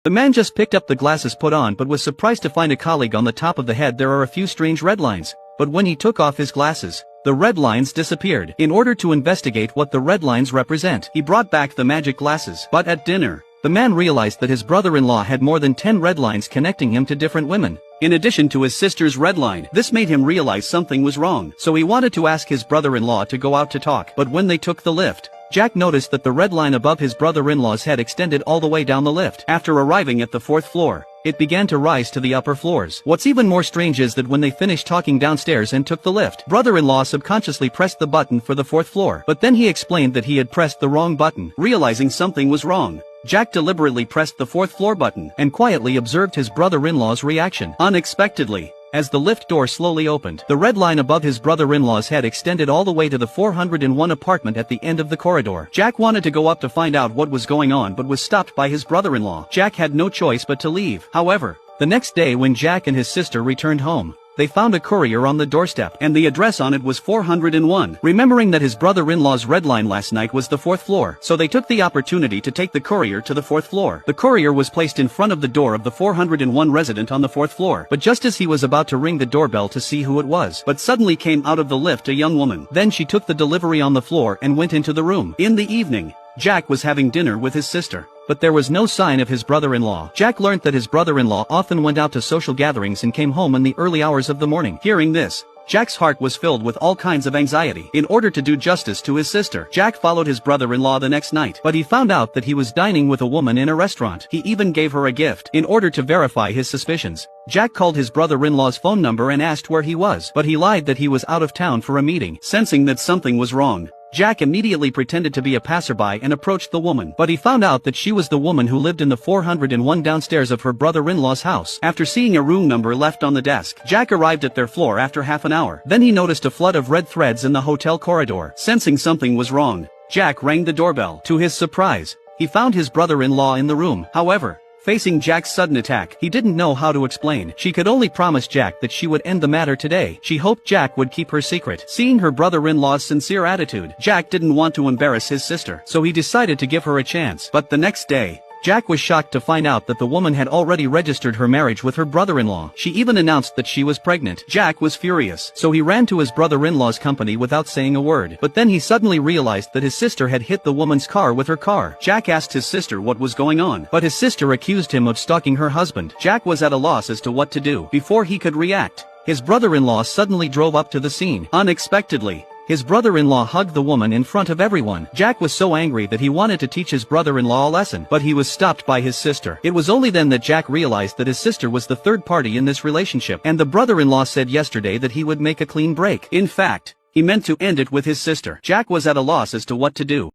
The man just picked up the glasses put on but was surprised to find a colleague on the top of the head. There are a few strange red lines, but when he took off his glasses, the red lines disappeared. In order to investigate what the red lines represent, he brought back the magic glasses. But at dinner, the man realized that his brother-in-law had more than 10 red lines connecting him to different women, in addition to his sister's red line. This made him realize something was wrong, so he wanted to ask his brother-in-law to go out to talk. But when they took the lift, Jack noticed that the red line above his brother-in-law's head extended all the way down the lift. After arriving at the 4th floor, it began to rise to the upper floors. What's even more strange is that when they finished talking downstairs and took the lift, brother-in-law subconsciously pressed the button for the 4th floor. But then he explained that he had pressed the wrong button. Realizing something was wrong, Jack deliberately pressed the 4th floor button and quietly observed his brother-in-law's reaction. Unexpectedly, as the lift door slowly opened, the red line above his brother-in-law's head extended all the way to the 401 apartment at the end of the corridor. Jack wanted to go up to find out what was going on but was stopped by his brother-in-law. Jack had no choice but to leave. However, the next day when Jack and his sister returned home, they found a courier on the doorstep, and the address on it was 401. Remembering that his brother-in-law's red line last night was the 4th floor, so they took the opportunity to take the courier to the 4th floor. The courier was placed in front of the door of the 401 resident on the 4th floor, but just as he was about to ring the doorbell to see who it was, but suddenly came out of the lift a young woman. Then she took the delivery on the floor and went into the room. In the evening, Jack was having dinner with his sister, but there was no sign of his brother-in-law. Jack learned that his brother-in-law often went out to social gatherings and came home in the early hours of the morning. Hearing this, Jack's heart was filled with all kinds of anxiety. In order to do justice to his sister, Jack followed his brother-in-law the next night, but he found out that he was dining with a woman in a restaurant. He even gave her a gift. In order to verify his suspicions, Jack called his brother-in-law's phone number and asked where he was, but he lied that he was out of town for a meeting. Sensing that something was wrong, Jack immediately pretended to be a passerby and approached the woman, but he found out that she was the woman who lived in the 401 downstairs of her brother-in-law's house. After seeing a room number left on the desk, Jack arrived at their floor after half an hour. Then he noticed a flood of red threads in the hotel corridor. Sensing something was wrong, Jack rang the doorbell. To his surprise, he found his brother-in-law in the room. However, facing Jack's sudden attack, he didn't know how to explain. She could only promise Jack that she would end the matter today. She hoped Jack would keep her secret. Seeing her brother-in-law's sincere attitude, Jack didn't want to embarrass his sister, so he decided to give her a chance. But the next day, Jack was shocked to find out that the woman had already registered her marriage with her brother-in-law. She even announced that she was pregnant. Jack was furious, so he ran to his brother-in-law's company without saying a word. But then he suddenly realized that his sister had hit the woman's car with her car. Jack asked his sister what was going on, but his sister accused him of stalking her husband. Jack was at a loss as to what to do. Before he could react, his brother-in-law suddenly drove up to the scene. Unexpectedly, his brother-in-law hugged the woman in front of everyone. Jack was so angry that he wanted to teach his brother-in-law a lesson, but he was stopped by his sister. It was only then that Jack realized that his sister was the third party in this relationship, and the brother-in-law said yesterday that he would make a clean break. In fact, he meant to end it with his sister. Jack was at a loss as to what to do.